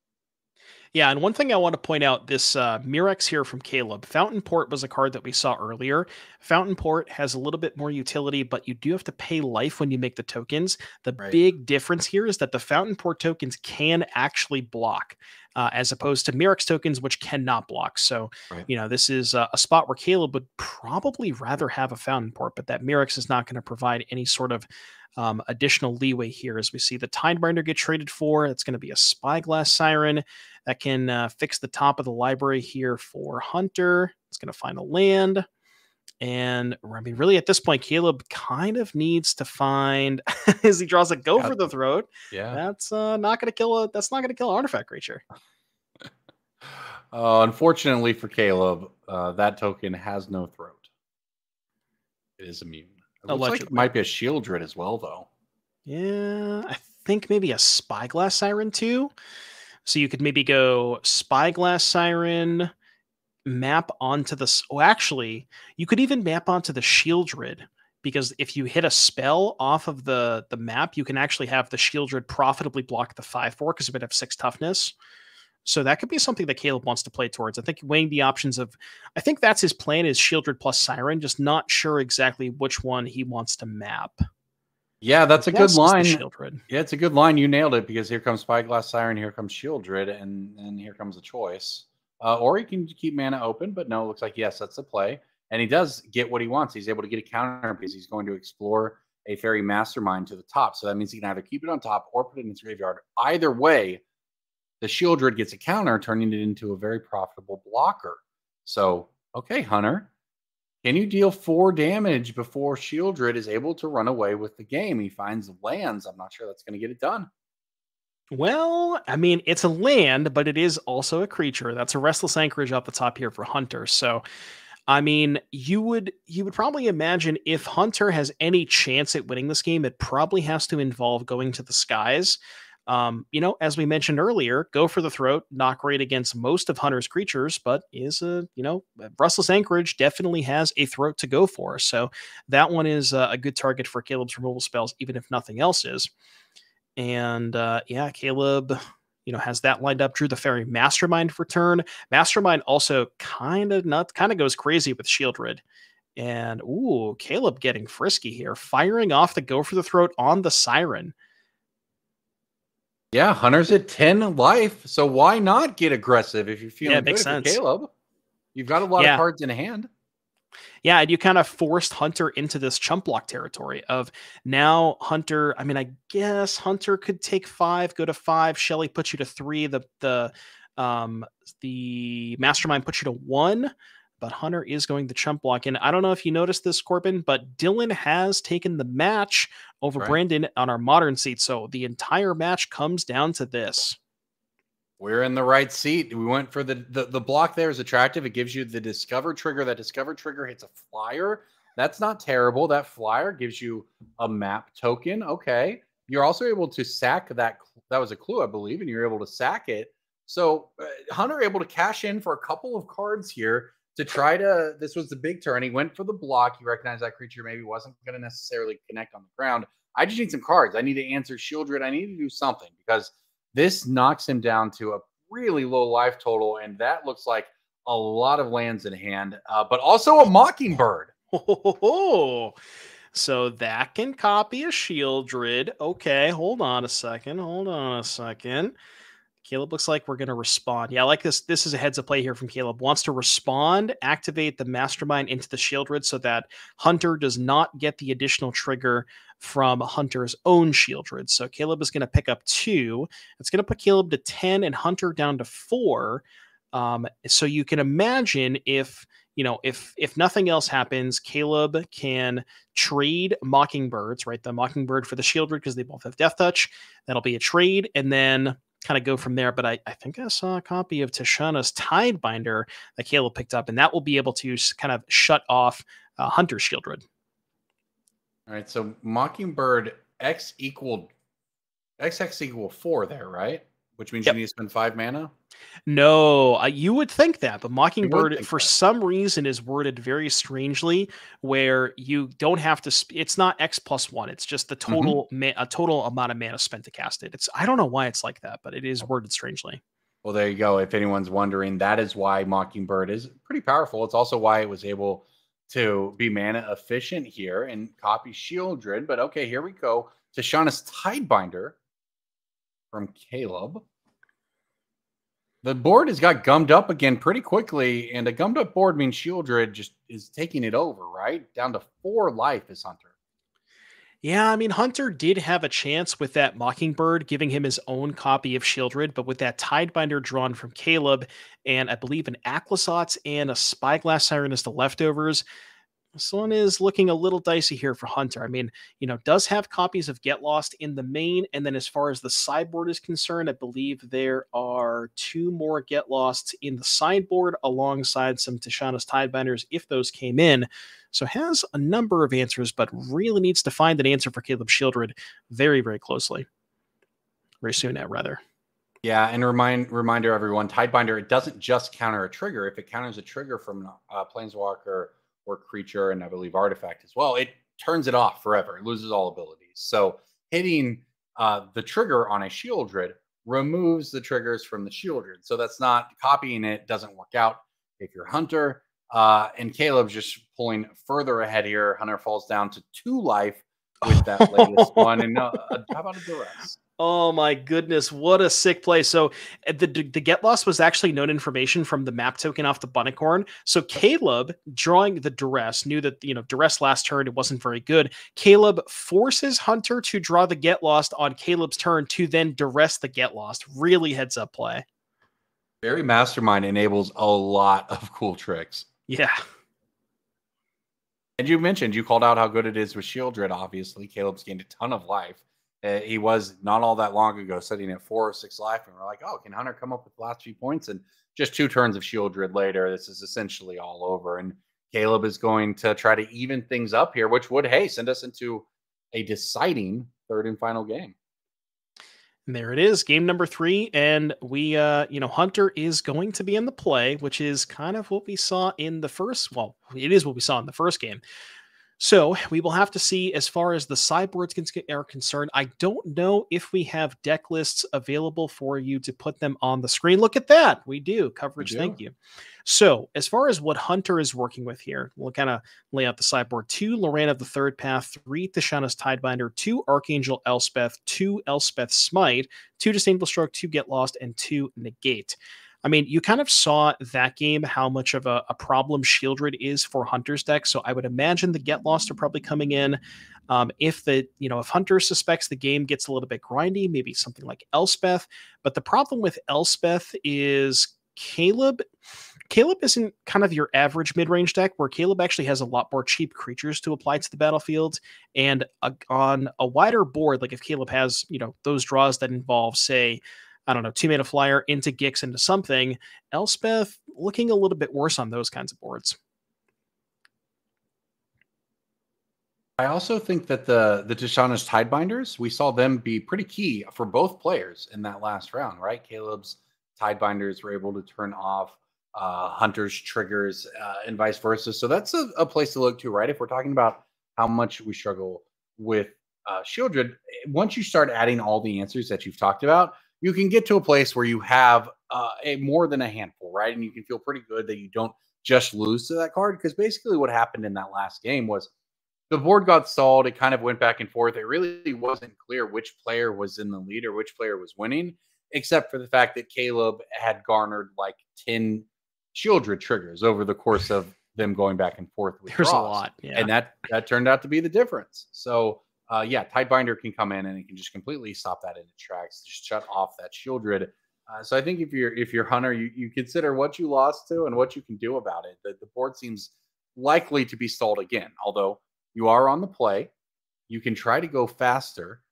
Yeah, and one thing I want to point out, this Mirex here from Caleb. Fountain Port was a card that we saw earlier. Fountain Port has a little bit more utility, but you do have to pay life when you make the tokens. The Right. big difference here is that the Fountain Port tokens can actually block, as opposed to Mirex tokens, which cannot block. So, Right. this is a spot where Caleb would probably rather have a Fountain Port, but that Mirex is not going to provide any sort of additional leeway here. As we see the Tidebinder get traded for, it's going to be a Spyglass Siren that can fix the top of the library here for Hunter. It's going to find a land. And I mean, really, at this point, Caleb kind of needs to find as he draws a go Yeah. for the throat. Yeah. That's not going to kill a. That's not going to kill an artifact creature. Unfortunately for Caleb, that token has no throat. It is immune. It looks like it Allegedly, might be a Shieldred as well, though. yeah. I think maybe a Spyglass Siren too. So you could maybe go Spyglass Siren, map onto the. Oh, actually, you could even map onto the Shieldred because if you hit a spell off of the map, you can actually have the Shieldred profitably block the 5/4 because it would have 6 toughness. So that could be something that Caleb wants to play towards. I think weighing the options of, I think that's his plan is Shieldred plus Siren, just not sure exactly which one he wants to map. Yeah, I that's a good guess is the line. Shieldred. Yeah, it's a good line. You nailed it because here comes Spyglass Siren, here comes Shieldred, and here comes a choice. Or he can keep mana open, but no, it looks like yes, that's the play. And he does get what he wants. He's able to get a counter because he's going to explore a Fairy Mastermind to the top. So that means he can either keep it on top or put it in his graveyard. Either way, the Shieldred gets a counter, turning it into a very profitable blocker. So, okay, Hunter, can you deal 4 damage before Shieldred is able to run away with the game? He finds lands. I'm not sure that's going to get it done. Well, I mean, it's a land, but it is also a creature. That's a Restless Anchorage up the top here for Hunter. So, I mean, you would probably imagine if Hunter has any chance at winning this game, it probably has to involve going to the skies. As we mentioned earlier, go for the throat, not great against most of Hunter's creatures, but is Restless Anchorage definitely has a throat to go for. So that one is a good target for Caleb's removal spells, even if nothing else is. And yeah, Caleb, has that lined up. Drew the Fairy Mastermind for turn. Mastermind also kind of goes crazy with Shieldred. And ooh, Caleb getting frisky here, firing off the go for the throat on the Siren. Yeah, Hunter's at 10 life. So why not get aggressive if you're Yeah, feeling it makes good? If you're sense. Caleb, you've got a lot of Yeah. cards in hand. Yeah, and you kind of forced Hunter into this chump block territory of now Hunter. I mean, I guess Hunter could take 5, go to 5. Shelly puts you to 3. The Mastermind puts you to 1. But Hunter is going to chump block. And I don't know if you noticed this, Corbin, but Dylan has taken the match over Right. Brandon on our modern seat. So the entire match comes down to this. We're in the right seat. We went for the block there is attractive. It gives you the Discover trigger. That Discover trigger hits a flyer. That's not terrible. That flyer gives you a map token. Okay. You're also able to sack that. That was a clue, I believe, and you're able to sack it. So Hunter able to cash in for a couple of cards here to try to. This was the big turn. He went for the block. He recognized that creature maybe wasn't going to necessarily connect on the ground. I just need some cards. I need to answer Shieldred. I need to do something because this knocks him down to a really low life total, and that looks like a lot of lands in hand, but also a Mockingbird. So that can copy a Shieldred. Okay, hold on a second. Caleb looks like we're going to respond. Yeah, I like this. This is a heads up play here from Caleb. Wants to respond, activate the Mastermind into the Shieldred so that Hunter does not get the additional trigger from Hunter's own Shieldred. So Caleb is going to pick up 2. It's going to put Caleb to 10 and Hunter down to 4. So you can imagine if nothing else happens, Caleb can trade Mockingbirds, right? The Mockingbird for the Shieldred because they both have Death Touch. That'll be a trade, and then kind of go from there. But I think I saw a copy of Tashana's Tidebinder that Caleb picked up, and that will be able to kind of shut off Hunter's Shieldred. All right, so Mockingbird X equal 4 there, right? Which means you need to spend 5 mana. No, you would think that, but Mockingbird, for that. some reason, is worded very strangely, where you don't have to. It's not X plus 1. It's just the total a total amount of mana spent to cast it. I don't know why it's like that, but it is worded strangely. Well, there you go. If anyone's wondering, that is why Mockingbird is pretty powerful. It's also why it was able to be mana efficient here and copy Shieldred. But okay, here we go. Tashana's Tidebinder from Caleb. The board has got gummed up again pretty quickly, and a gummed up board means Shieldred just is taking it over, right? Down to 4 life is Hunter. Yeah, I mean, Hunter did have a chance with that Mockingbird giving him his own copy of Shieldred, but with that Tidebinder drawn from Caleb, and I believe an Aclazotz and a Spyglass Siren as the leftovers, This one is looking a little dicey here for Hunter. I mean, does have copies of Get Lost in the main, and then as far as the sideboard is concerned, I believe there are 2 more Get Losts in the sideboard alongside some Tishana's Tidebinders if those came in. So has a number of answers, but really needs to find an answer for Caleb Shieldred very, very closely. Very soon, rather. Yeah, and reminder everyone, Tidebinder, it doesn't just counter a trigger. If it counters a trigger from a Planeswalker or creature, and I believe artifact as well, it turns it off forever. It loses all abilities. So hitting the trigger on a Shieldred removes the triggers from the Shieldred. So that's not copying it, doesn't work out if you're Hunter. And Caleb's just pulling further ahead here. Hunter falls down to 2 life with that latest one. And how about a Duress? Oh my goodness, what a sick play. So the Get Lost was actually known information from the map token off the Bunnicorn. So Caleb, drawing the Duress, knew that, Duress last turn, it wasn't very good. Caleb forces Hunter to draw the Get Lost on Caleb's turn to then Duress the Get Lost. Really heads up play. Very Mastermind enables a lot of cool tricks. Yeah. And you mentioned, you called out how good it is with Shieldred, obviously. Caleb's gained a ton of life. He was not all that long ago sitting at 4 or 6 life, and we're like, oh, can Hunter come up with the last few points? And just 2 turns of Shieldred later, this is essentially all over. And Caleb is going to try to even things up here, which would, send us into a deciding 3rd and final game. And there it is, game number 3, and we, Hunter is going to be in the play, which is kind of what we saw in the first, well, it is what we saw in the first game. So we will have to see as far as the sideboards are concerned. I don't know if we have deck lists available for you to put them on the screen. Look at that. We do. Coverage. We do. Thank you. So as far as what Hunter is working with here, we'll kind of lay out the sideboard. 2 Lorraine of the Third Path, 3 Tishana's Tidebinder, 2 Archangel Elspeth, 2 Elspeth Smite, 2 Disdainful Stroke, 2 Get Lost, and 2 Negate. I mean, you kind of saw that game how much of a problem Shieldred is for Hunter's deck. So I would imagine the Get Lost are probably coming in. If Hunter suspects the game gets a little bit grindy, maybe something like Elspeth. But the problem with Elspeth is Caleb isn't kind of your average mid-range deck, where Caleb actually has a lot more cheap creatures to apply to the battlefield. And on a wider board, like if Caleb has, those draws that involve, say, I don't know, 2-mana flyer into Gix into something, Elspeth looking a little bit worse on those kinds of boards. I also think that the Tishana's Tidebinders, we saw them be pretty key for both players in that last round, right? Caleb's Tidebinders were able to turn off Hunter's triggers and vice versa. So that's a place to look to, right? If we're talking about how much we struggle with Shieldred, once you start adding all the answers that you've talked about, you can get to a place where you have more than a handful, right? And you can feel pretty good that you don't just lose to that card, because basically what happened in that last game was the board got stalled. It kind of went back and forth. It really wasn't clear which player was in the lead or which player was winning, except for the fact that Caleb had garnered like 10 Shieldred triggers over the course of them going back and forth with There's draws. A lot. Yeah. And that turned out to be the difference. So Tidebinder can come in and it can just completely stop that in its tracks, just shut off that Shieldred. So I think if you're Hunter, you consider what you lost to and what you can do about it. The board seems likely to be stalled again, although you are on the play. You can try to go faster.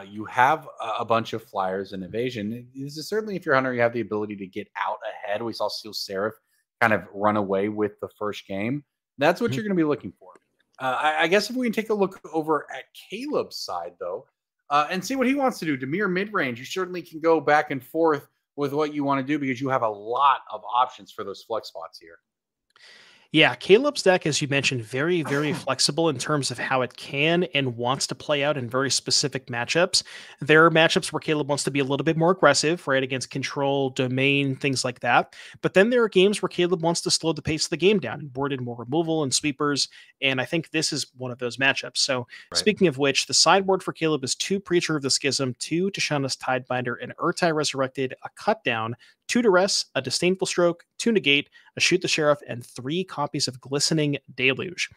You have a bunch of flyers and evasion. This is certainly, if you're Hunter, you have the ability to get out ahead. We saw Steel Seraph kind of run away with the first game. That's what you're going to be looking for. I guess if we can take a look over at Caleb's side, though, and see what he wants to do. Dimir mid-range, you certainly can go back and forth with what you want to do, because you have a lot of options for those flex spots here. Yeah, Caleb's deck, as you mentioned, very, very flexible in terms of how it can and wants to play out in very specific matchups. There are matchups where Caleb wants to be a little bit more aggressive, right, against control, domain, things like that. But then there are games where Caleb wants to slow the pace of the game down and board in more removal and sweepers, and I think this is one of those matchups. So Speaking of which, the sideboard for Caleb is 2 Preacher of the Schism, 2 Tishana's Tidebinder, an Urtai Resurrected, a Cut Down, 2 Duress, a Disdainful Stroke, 2 Negate, a Shoot the Sheriff, and 3 copies of Glistening Deluge.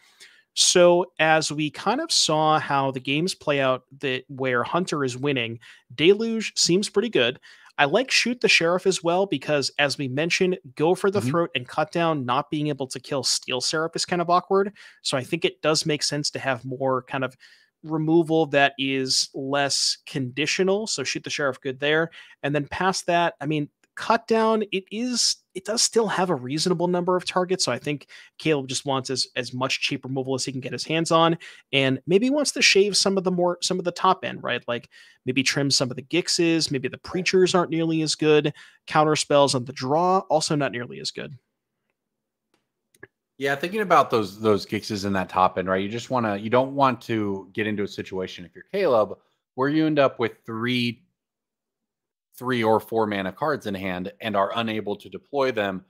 So as we kind of saw how the games play out, where Hunter is winning, Deluge seems pretty good. I like Shoot the Sheriff as well because, as we mentioned, Go for the Mhm. Throat and Cut Down not being able to kill Steel Seraph is kind of awkward. So I think it does make sense to have more kind of removal that is less conditional. So Shoot the Sheriff, good there. And then past that, I mean, Cut Down, it does still have a reasonable number of targets. So I think Caleb just wants as much cheap removal as he can get his hands on, and maybe wants to shave some of the top end, right? Like maybe trim some of the Gixes, maybe the Preachers aren't nearly as good. Counter spells on the draw, also not nearly as good. Yeah, thinking about those Gixes in that top end, right? You don't want to get into a situation if you're Caleb where you end up with three or four mana cards in hand and are unable to deploy them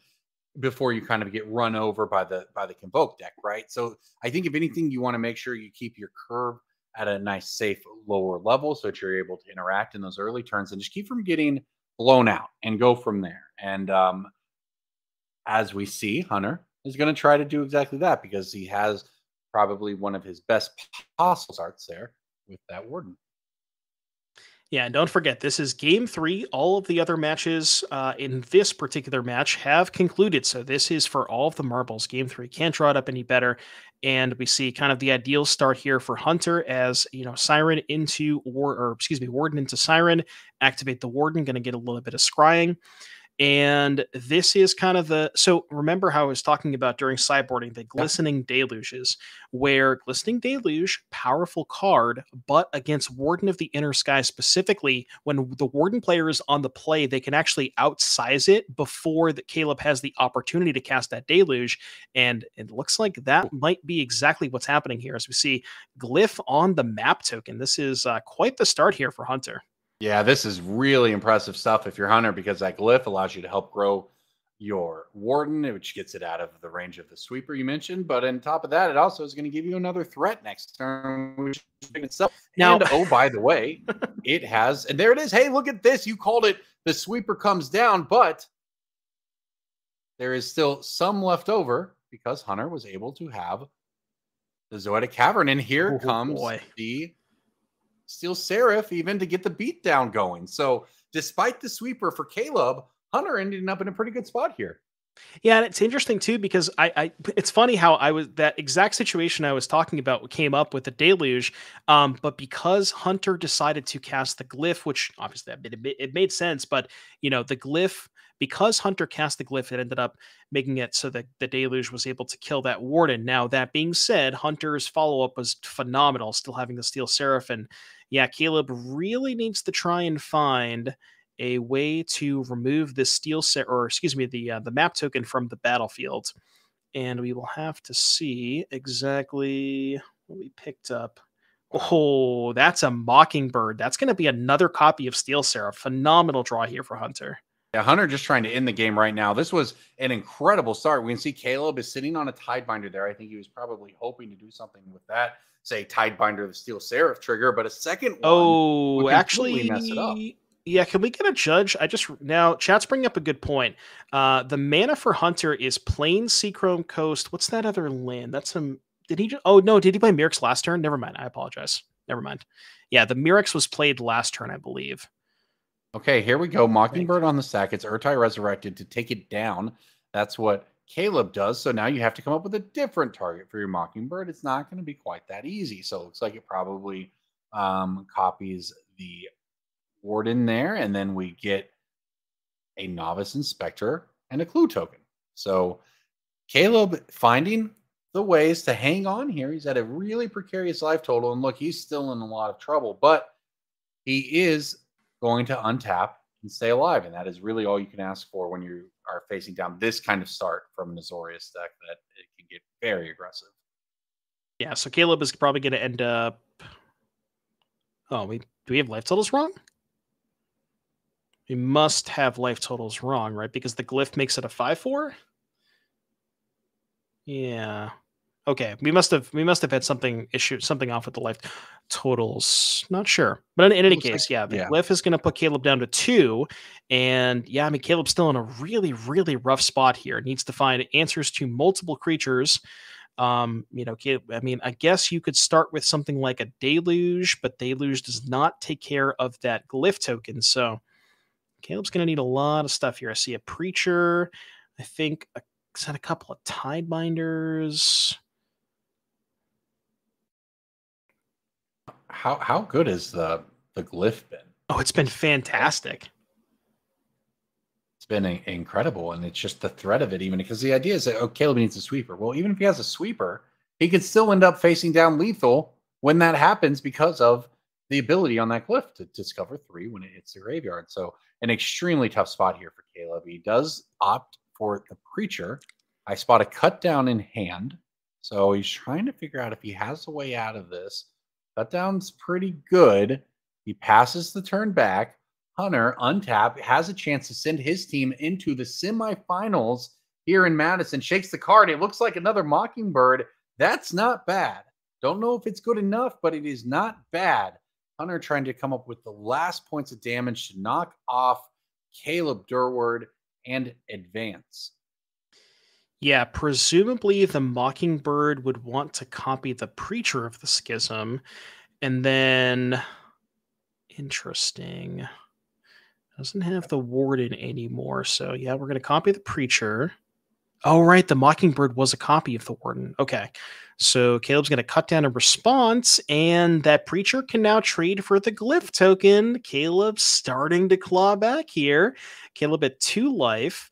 before you kind of get run over by the convoke deck, right? So I think if anything, you want to make sure you keep your curve at a nice, safe, lower level so that you're able to interact in those early turns and just keep from getting blown out and go from there. And as we see, Hunter is going to try to do exactly that because he has probably one of his best possible starts there with that Warden. Yeah, and don't forget, this is game three. All of the other matches in this particular match have concluded. So this is for all of the marbles. Game three can't draw it up any better. And we see kind of the ideal start here for Hunter as, Siren into Warden into Siren, activate the Warden, going to get a little bit of scrying. And this is kind of so remember how I was talking about during sideboarding the Yeah. Glistening Deluges, where Glistening Deluge, powerful card, but against Warden of the Inner Sky specifically, when the Warden player is on the play, they can actually outsize it before that Caleb has the opportunity to cast that Deluge. And it looks like that might be exactly what's happening here as we see Glyph on the map token. This is quite the start here for Hunter. Yeah, this is really impressive stuff if you're Hunter because that glyph allows you to help grow your Warden, which gets it out of the range of the sweeper you mentioned. But on top of that, it also is going to give you another threat next turn, which is big in itself. Now, And oh, by the way, it has, and there it is. Hey, look at this. You called it the sweeper comes down, but there is still some left over because Hunter was able to have the Zoetic Cavern. And here comes boy. the Steel Seraph even to get the beatdown going. So despite the sweeper for Caleb, Hunter ended up in a pretty good spot here. Yeah, and it's interesting too because it's funny how I was that exact situation I was talking about came up with the deluge, but because Hunter decided to cast the glyph, which obviously it made sense, but the glyph, because Hunter cast the glyph, it ended up making it so that the deluge was able to kill that Warden. Now that being said, Hunter's follow up was phenomenal, still having the Steel Seraph, and yeah, Caleb really needs to try and find a way to remove this the map token from the battlefield, and we will have to see exactly what we picked up. Oh, that's a Mockingbird. That's going to be another copy of Steel Seraph. Phenomenal draw here for Hunter. Yeah, Hunter just trying to end the game right now. This was an incredible start. We can see Caleb is sitting on a Tidebinder there. I think he was probably hoping to do something with that, say Tidebinder the Steel Seraph trigger, but a second one Oh, would completely mess it up. actually, yeah. Can we get a judge? Now chat's bringing up a good point. The mana for Hunter is Plain Seachrome Coast. What's that other land? That's some. Did he? Oh no, did he play Mirrex last turn? Never mind. I apologize. Never mind. Yeah, the Mirrex was played last turn, I believe. Okay, here we go. Mockingbird on the stack. It's Urtai resurrected to take it down. That's what Caleb does. So now you have to come up with a different target for your Mockingbird. It's not going to be quite that easy. So it looks like it probably copies the Warden there, and then we get a Novice Inspector and a Clue token. So Caleb finding the ways to hang on here. He's at a really precarious life total, and look, he's still in a lot of trouble, but he is going to untap and stay alive, and that is really all you can ask for when you are facing down this kind of start from an Azorius deck that it can get very aggressive. Yeah, so Caleb is probably going to end up. Oh, do we have life totals wrong? We must have life totals wrong, right? Because the glyph makes it a 5/4. Yeah. Okay. We must have had something off with the life totals. Not sure. But in any case, the glyph is going to put Caleb down to 2. And yeah, I mean, Caleb's still in a really, really rough spot here. Needs to find answers to multiple creatures. Caleb, I mean, I guess you could start with something like a deluge, but deluge does not take care of that glyph token. So Caleb's going to need a lot of stuff here. I see a Preacher. I think is that a couple of Tidebinders. How good has the glyph been? Oh, it's been fantastic. It's been incredible, and it's just the threat of it, even because the idea is that, oh, Caleb needs a sweeper. Well, even if he has a sweeper, he could still end up facing down lethal when that happens because of the ability on that glyph to discover 3 when it hits the graveyard. So an extremely tough spot here for Caleb. He does opt for the Preacher. I spot a cut down in hand. So he's trying to figure out if he has a way out of this. Cut down's pretty good. He passes the turn back. Hunter, untap, has a chance to send his team into the semifinals here in Madison. Shakes the card. It looks like another Mockingbird. That's not bad. Don't know if it's good enough, but it is not bad. Hunter trying to come up with the last points of damage to knock off Caleb Durward and advance. Yeah, presumably the Mockingbird would want to copy the Preacher of the Schism. And then, interesting, doesn't have the Warden anymore. So yeah, we're going to copy the Preacher. Oh, right, the Mockingbird was a copy of the Warden. Okay, so Caleb's going to cut down a response, and that Preacher can now trade for the Glyph token. Caleb's starting to claw back here. Caleb at 2 life.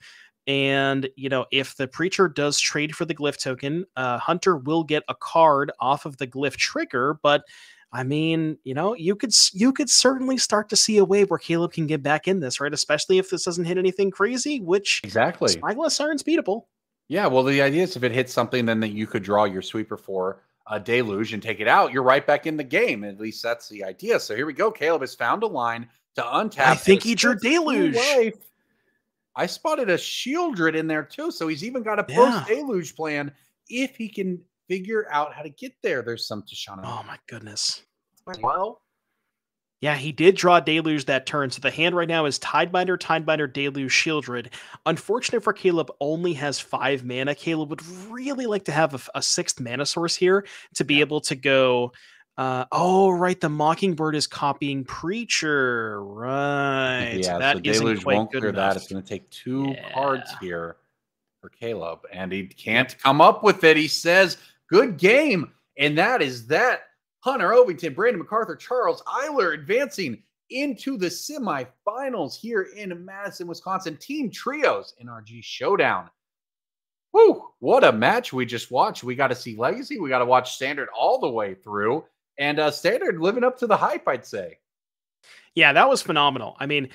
And, you know, if the Preacher does trade for the Glyph token, Hunter will get a card off of the Glyph trigger. But, I mean, you know, you could certainly start to see a way where Caleb can get back in this, right? Especially if this doesn't hit anything crazy, which exactly Spyglass Siren's beatable. Yeah, well, the idea is if it hits something, then that you could draw your sweeper for a Deluge and take it out. You're right back in the game. At least that's the idea. So here we go. Caleb has found a line to untap. I think he drew Deluge. I spotted a Shieldred in there too. So he's even got a post-Deluge plan if he can figure out how to get there. There's some Tishana. Oh, my goodness. Well, yeah, he did draw Deluge that turn. So the hand right now is Tidebinder, Deluge, Shieldred. Unfortunate for Caleb, only has 5 mana. Caleb would really like to have a 6th mana source here to be able to go. Oh, right. The Mockingbird is copying Preacher. Right. Yeah, that so Deluge won't clear enough. that. It's going to take 2 cards here for Caleb. And he can't come up with it. He says, good game. And that is that. Hunter Ovington, Brandon MacArthur, Charles Eiler advancing into the semifinals here in Madison, Wisconsin. Team Trios NRG Showdown. Woo! What a match we just watched. We got to see Legacy. We got to watch Standard all the way through. And Standard living up to the hype, I'd say. Yeah, that was phenomenal. I mean,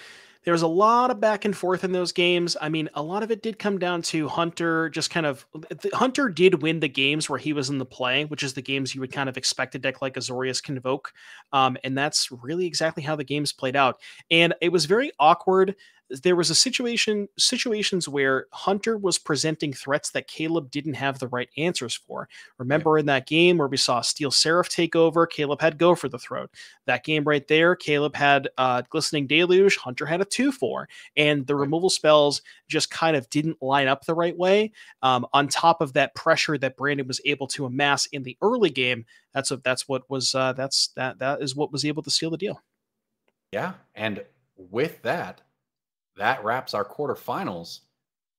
there was a lot of back and forth in those games. I mean, a lot of it did come down to Hunter just kind of... Hunter did win the games where he was in the play, which is the games you would kind of expect a deck like Azorius Convoke. And that's really exactly how the games played out. And it was very awkward. There was situations where Hunter was presenting threats that Caleb didn't have the right answers for. Remember in that game where we saw Steel Seraph take over, Caleb had Go for the Throat. That game right there, Caleb had Glistening Deluge, Hunter had a 2/4, and the removal spells just kind of didn't line up the right way. On top of that pressure that Brandon was able to amass in the early game, that is what was able to seal the deal. Yeah, and with that wraps our quarterfinals.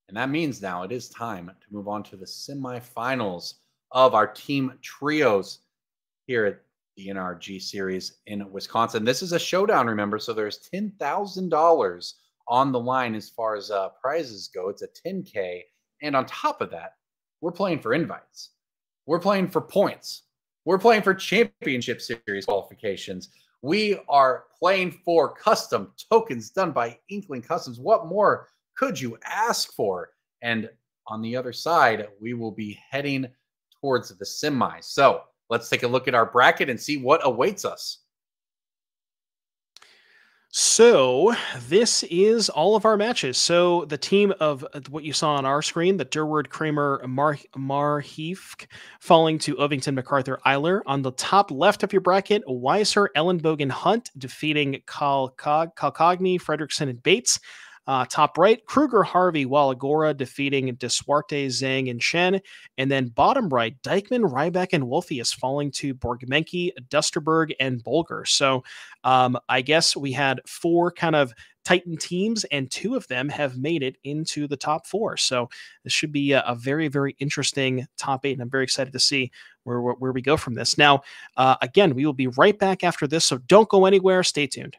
And that means now it is time to move on to the semifinals of our Team Trios here at the NRG series in Wisconsin. This is a showdown, remember, so there's $10,000 on the line as far as prizes go. It's a 10K. And on top of that, we're playing for invites. We're playing for points. We're playing for championship series qualifications. We are playing for custom tokens done by Inkling Customs. What more could you ask for? And on the other side, we will be heading towards the semis. So let's take a look at our bracket and see what awaits us. So this is all of our matches. So the team of what you saw on our screen, the Durward, Kramer, Marheefk, falling to Ovington, MacArthur, Eiler. On the top left of your bracket, Weiser, Ellenbogen, Hunt defeating Kalkogni, Fredrickson, and Bates. Top right, Kruger, Harvey, Walagora defeating Desuarte, Zhang, and Chen. And then bottom right, Dykman, Ryback, and Wolfius falling to Borgmenki, Dusterberg, and Bolger. So I guess we had 4 kind of Titan teams, and 2 of them have made it into the top 4. So this should be a very, very interesting top 8, and I'm very excited to see where we go from this. Now, again, we will be right back after this, so don't go anywhere. Stay tuned.